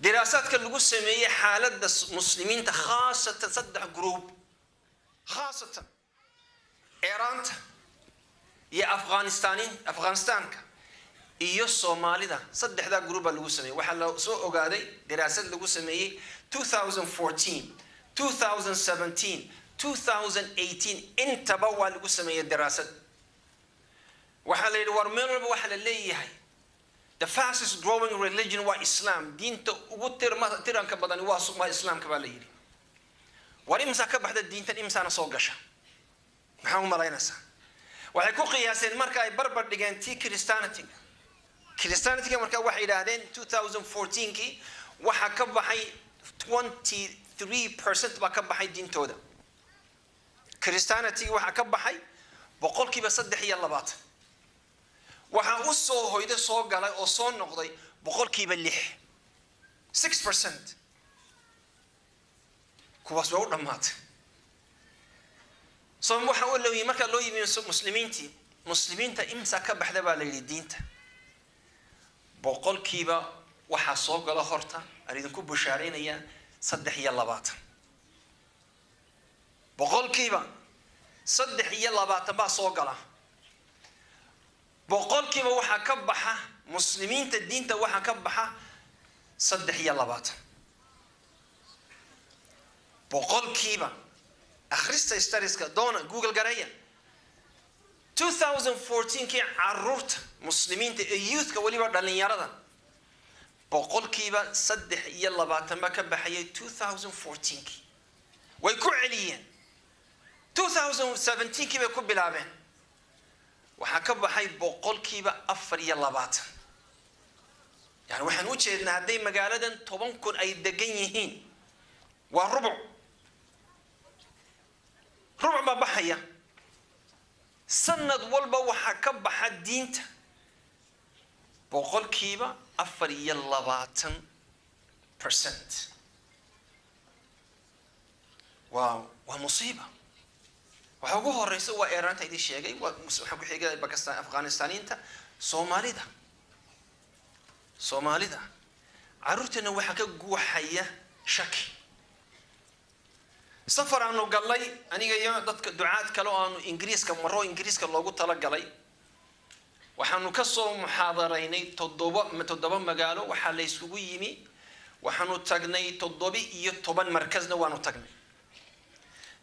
دراسات كاللغو سمية حالة مسلمين خاصة صدح جروب خاصة إيران يا أفغانستان إيو الصومالي ده صدح ذا جروب اللغو سمية وحلا سوء أقادي دراسات اللغو سمية 2014 2017 2018 انت بوا اللغو سمية الدراسات وحلا الورمير وحلا اللي هي the fastest growing religion was Islam. دين تيران كبداني واسو ما إسلام كباليري. وريمسا كبحد الدين تن إمسانا صوغشا. محاهم ملاينسا. وحيكون قياسين مركا بربر ديجان تي كريستانتي. كريستانتي كمركا واحد هذين 2014 كي وحكبحي 23% بكبحي دين تودا. كريستانتي وحكبحي بقول كي بصدق يلا بات. waxaa u soo hoyday soo galay oo soo noqday boqolkiiba 6% kuwaas waa u dhamaatay soo waxa uu leeyahay marka loo yimid muslimiinta imsa ka baxda baa la yiri diinta boqolkiiba waxa soo gala horta aridin ku bushaareynaya 3 boqolkiiba 3 baa soo gala boqolkiiba waxa ka baxa muslimiinta diinta waxa ka baxa 3 boqolkiiba akhrista studies-ka doona google garaya 2014 kii carruurta muslimiinta youth-ka waliba dhalinyarada boqolkiiba 3 ba ka baxayay 2014 kii way ku celiyeen 2017 kii bay ku bilaabeen waxa ka baxay boqolkiiba 4 يعني waxaan u jeednaa haday magaaladan 10,000 ay degan yihiin waa rubuc ma baxaya sanad walba waxa ka baxa diinta boqolkiiba 24% waa musiiba waxa ugu horeysa waa Iran taydii sheegay waxa ku xigay Pakistan Afghanistaniinta Soomaalida caruurtana waxa ka guuxaya shaki safar aanu galay aniga iyo dadka ducaad kale oo aanu Ingiriiska loogu tala galay waxaanu ka soo muhaadaraynay 7 magaalo waxa la isugu yimi waxaanu tagnay 17 markasna waanu tagnay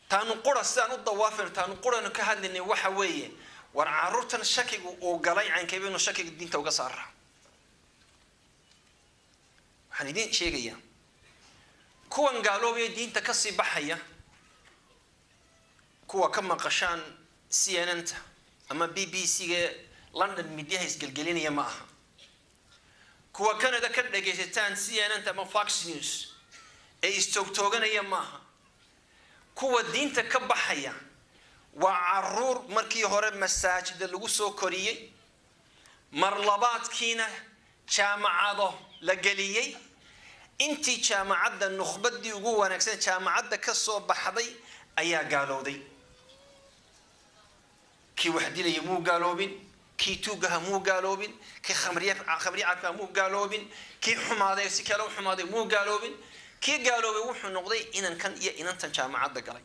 taanu qorasaan u dawaafin taanu qorano ka hadlinay waxa weeye war caruurtan shakigu oo galay aankeebino shakiga diinta uga saara waxaan idin sheegaya kuwan gaaloobay diinta ka sii baxaya kuwa ka maqashaan CNN ama BBC-ga London media isgalgelinaya ma aha kuwa Canada ka dhageysataan CNN ama Fox News ee istogtooganaya ma aha kuwa diinta ka baxaya waa caruur markii hore masaajida lagu soo koriyay mar labaadkiina jaamacado la galiyay intii jaamacada nukhbadii ugu wanaagsan jaamacada ka soo baxday ayaa gaalowday kii waxdilay muu gaaloobin kii tuugaha muu gaaloobin kii khamriyaadka muu gaaloobin kii xumaaday si kale u xumaaday muu gaaloobin kii gaaloobay wuxuu noqday inankan iyo inantan jaamacada galay